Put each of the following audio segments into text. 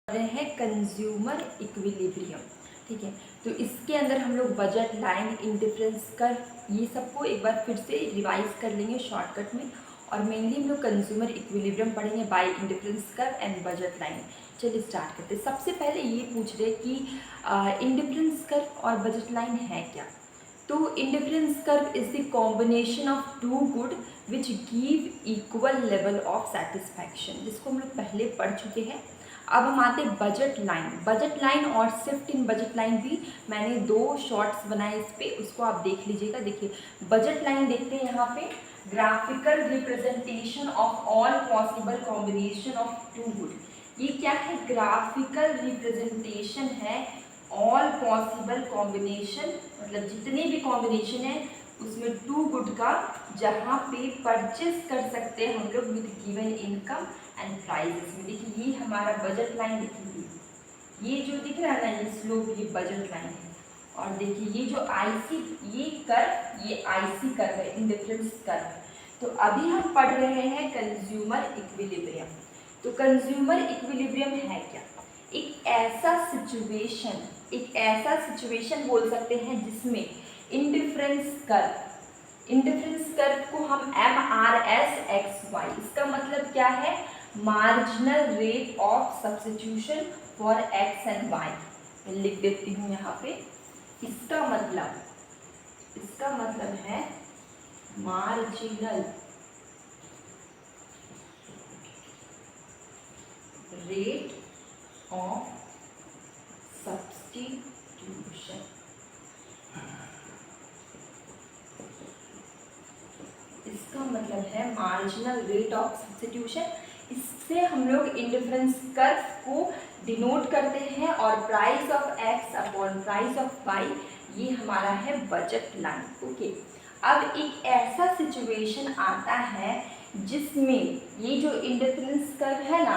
रहे हैं consumer equilibrium. ठीक है, तो इसके अंदर हम लोग बजट लाइन, इंडिफरेंस कर्व, ये सबको एक बार फिर से रिवाइज कर लेंगे शॉर्टकट में। और मेनली हम लोग कंज्यूमर इक्विलिब्रियम पढ़ेंगे by indifference curve and budget line. चलिए स्टार्ट करते हैं। सबसे पहले ये पूछ रहे कि इंडिफरेंस कर्व और बजट लाइन है क्या। तो indifference curve is the combination of two good which give equal level of satisfaction, जिसको हम लोग पहले पढ़ चुके हैं। अब हम आते हैं बजट लाइन। बजट लाइन और शिफ्ट इन बजट लाइन भी मैंने 2 शॉर्ट्स बनाए इस पे, उसको आप देख लीजिएगा। देखिए बजट लाइन देखते हैं यहाँ पे, graphical representation of all possible combination of two good. ये क्या है? ग्राफिकल रिप्रेजेंटेशन है ऑल पॉसिबल कॉम्बिनेशन, मतलब जितने भी कॉम्बिनेशन है उसमें टू गुड का, जहाँ पे परचेस कर सकते हैं हम लोग with given income and prices में। देखिए ये हमारा बजट लाइन, देखिए ये जो दिख रहा है ना, ये स्लोप, ये बजट लाइन है। और देखिए ये जो आईसी, ये कर्व, ये आईसी कर्व है, इंडिफरेंस कर्व। तो अभी हम पढ़ रहे हैं कंज्यूमर इक्विलिब्रियम। तो कंज्यूमर इक्विलिब्रियम है क्या? एक ऐसा सिचुएशन बोल सकते हैं जिसमें इंडिफरेंस कर्व को हम MRSXY, इसका मतलब क्या है? Marginal rate of substitution for X and Y. मैं लिख देती हूँ यहाँ पे। इसका मतलब है मार्जिनल रेट ऑफ सब्स्टिट्यूशन। इसका मतलब है मार्जिनल रेट ऑफ सब्स्टिट्यूशन। इससे हम लोग इंडिफरेंस कर्व को डिनोट करते हैं, और price of X upon price of Y, ये हमारा है बजट लाइन। ओके, अब एक ऐसा सिचुएशन आता है जिसमें ये जो इंडिफरेंस कर्व है ना,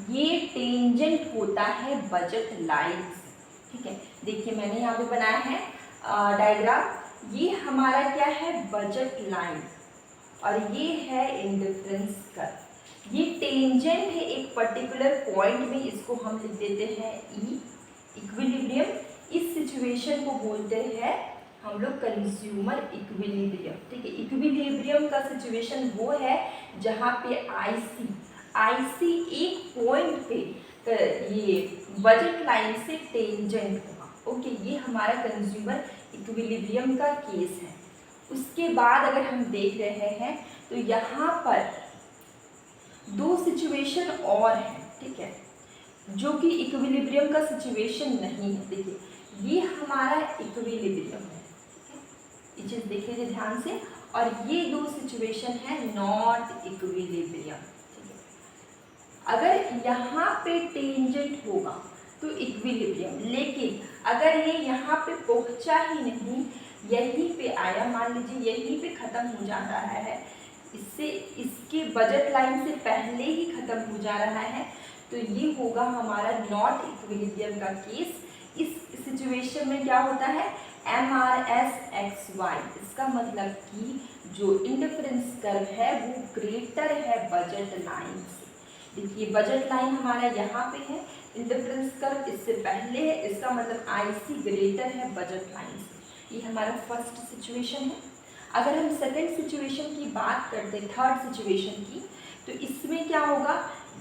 ये टेंजेंट होता है बजट लाइन से। ठीक है, देखिए मैंने यहाँ पे बनाया है डायग्राम। ये हमारा क्या है? बजट लाइन, और ये है इंडिफरेंस कर्व। ये टेंजेंट है एक पर्टिकुलर पॉइंट में, इसको हम लिख देते हैं ई, इक्विलिब्रियम। इस सिचुएशन को बोलते हैं हम लोग कंज्यूमर इक्विलिब्रियम। ठीक है, इक्विलिब्रियम का सिचुएशन वो है जहाँ पे आईसी एक पॉइंट पे ये बजट लाइन से टेंजेंट होगा। ओके, ये हमारा कंज्यूमर इक्विलिब्रियम का केस है। उसके बाद अगर हम देख रहे हैं तो यहाँ पर 2 सिचुएशन और हैं। ठीक है, जो कि इक्विलिब्रियम का सिचुएशन नहीं है। देखिए ये हमारा इक्विलिब्रियम है, ये चीज देख लीजिए ध्यान से। और ये 2 सिचुएशन है नॉट इक्विलिब्रियम। अगर यहाँ पे टेंजेंट होगा तो इक्विलिब्रियम, लेकिन अगर ये यहाँ पे पहुँचा ही नहीं, यहीं पे आया, मान लीजिए यहीं पे खत्म हो जा रहा है, इससे इसके बजट लाइन से पहले ही खत्म हो जा रहा है, तो ये होगा हमारा नॉट इक्विलिब्रियम का केस। इस सिचुएशन में क्या होता है? MRSXY, इसका मतलब कि जो इंडिफरेंस कर्व है वो ग्रेटर है बजट लाइन से। देखिए बजट लाइन हमारा यहाँ पे है, इंडिफरेंस कर्व इससे पहले है, इसका मतलब आईसी ग्रेटर है बजट लाइन से। ये हमारा फर्स्ट सिचुएशन है। अगर हम सेकंड सिचुएशन की बात करते हैं, थर्ड सिचुएशन की, तो इसमें क्या होगा?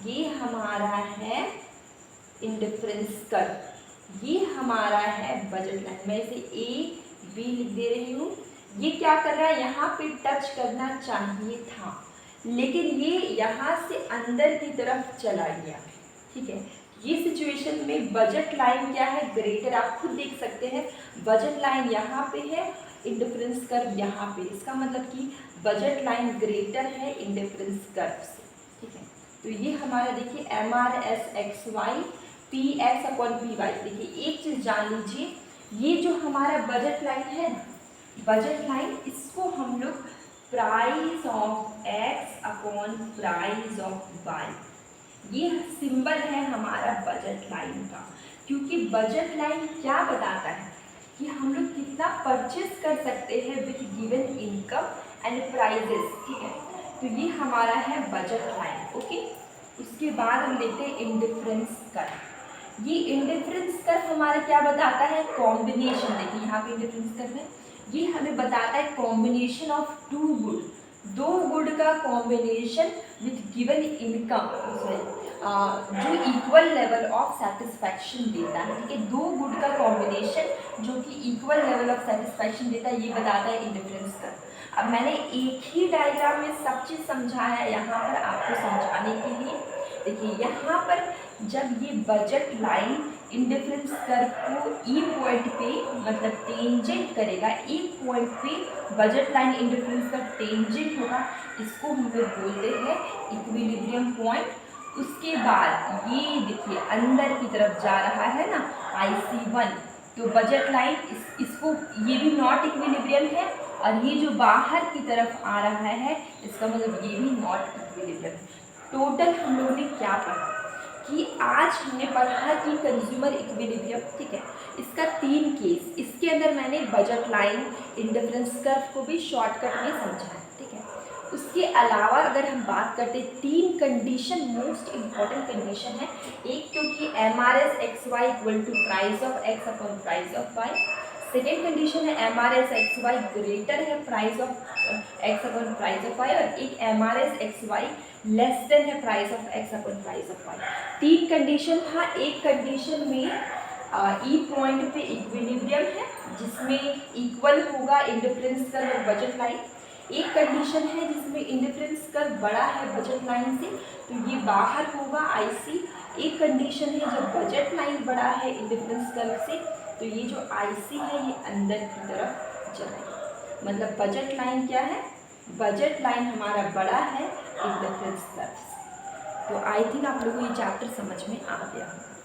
ये हमारा है इंडिफरेंस कर्व, ये हमारा है बजट लाइन। मैं इसे A B लिख दे रही हूँ। ये क्या कर रहा है? यहाँ पे टच करना चाहिए था, लेकिन ये यहाँ से अंदर की तरफ चला गया। ठीक है, ये सिचुएशन में बजट लाइन क्या है? ग्रेटर। आप खुद देख सकते हैं, बजट लाइन यहाँ पे है, इंडिफरेंस कर्व यहाँ पे। इसका मतलब कि बजट लाइन ग्रेटर है इंडिफरेंस कर्व से। ठीक है, तो ये हमारा देखिए MRSXY PX अपॉन PY। देखिए एक चीज जान लीजिए, ये जो हमारा बजट लाइन है ना, बजट लाइन, इसको हम लोग price of X upon price of Y, ये सिंबल है हमारा बजट लाइन का। क्योंकि बजट लाइन क्या बताता है कि हम लोग कितना परचेस कर सकते हैं with given income and prices. ठीक है, तो ये हमारा है बजट लाइन। ओके, उसके बाद हम लेते हैं इंडिफरेंस कर्व। ये इंडिफरेंस कर्व हमारा क्या बताता है, कॉम्बिनेशन। देखिए यहाँ पे इंडिफरेंस कर्व है, ये हमें बताता है कॉम्बिनेशन ऑफ टू गुड, दो गुड का कॉम्बिनेशन विथ गिवन इनकम, जो इक्वल लेवल ऑफ सेटिस्फैक्शन देता है। ठीक है, दो गुड का कॉम्बिनेशन जो कि इक्वल लेवल ऑफ सेटिस्फैक्शन देता है, ये बताता है इंडिफरेंस कर्व। अब मैंने एक ही डायग्राम में सब चीज़ समझाया है यहाँ पर आपको समझाने के लिए। देखिए यहाँ पर जब ये बजट लाइन इंडिफरेंस कर्व को ई पॉइंट पे मतलब टेंजेंट करेगा, एक पॉइंट पे budget line indifference curve tangent होगा, इसको हम लोग बोलते हैं इक्विलिब्रियम पॉइंट। उसके बाद ये देखिए अंदर की तरफ जा रहा है ना IC1, तो बजट लाइन इसको ये भी नॉट इक्विलिब्रियम है, और ये जो बाहर की तरफ आ रहा है इसका मतलब ये भी नॉट इक्विलिब्रियम है। टोटल हम लोगों ने क्या पढ़ा कि आज हमने पढ़ा कि कंज्यूमर इक्विलिब्रियम। ठीक है, इसका 3 केस, इसके अंदर मैंने बजट लाइन इंडिफरेंस कर्व को भी शॉर्टकट में समझा है। ठीक है, उसके अलावा अगर हम बात करते 3 कंडीशन मोस्ट इम्पॉर्टेंट कंडीशन है। एक तो कि MRS XY equal to price of X upon price of Y। Second condition है MRS XY ग्रेटर है price of X upon price of Y, और एक MRS XY लेस देन है price of X upon price of Y। 3 condition था। एक condition में ई point पे equilibrium है जिसमें इक्वल होगा इंडिफरेंस कर्व और बजट लाइन। एक कंडीशन है जिसमें इंडिफरेंस कर्व बड़ा है बजट लाइन से, तो ये बाहर होगा IC। एक कंडीशन है जब बजट लाइन बड़ा है इंडिफरेंस कर्व से, तो ये जो IC है ये अंदर की तरफ जाएगा। मतलब बजट लाइन क्या है, बजट लाइन हमारा बड़ा है इंडिफरेंस कर्व से। तो आई थिंक आप लोगों को ये चैप्टर समझ में आ गया होगा।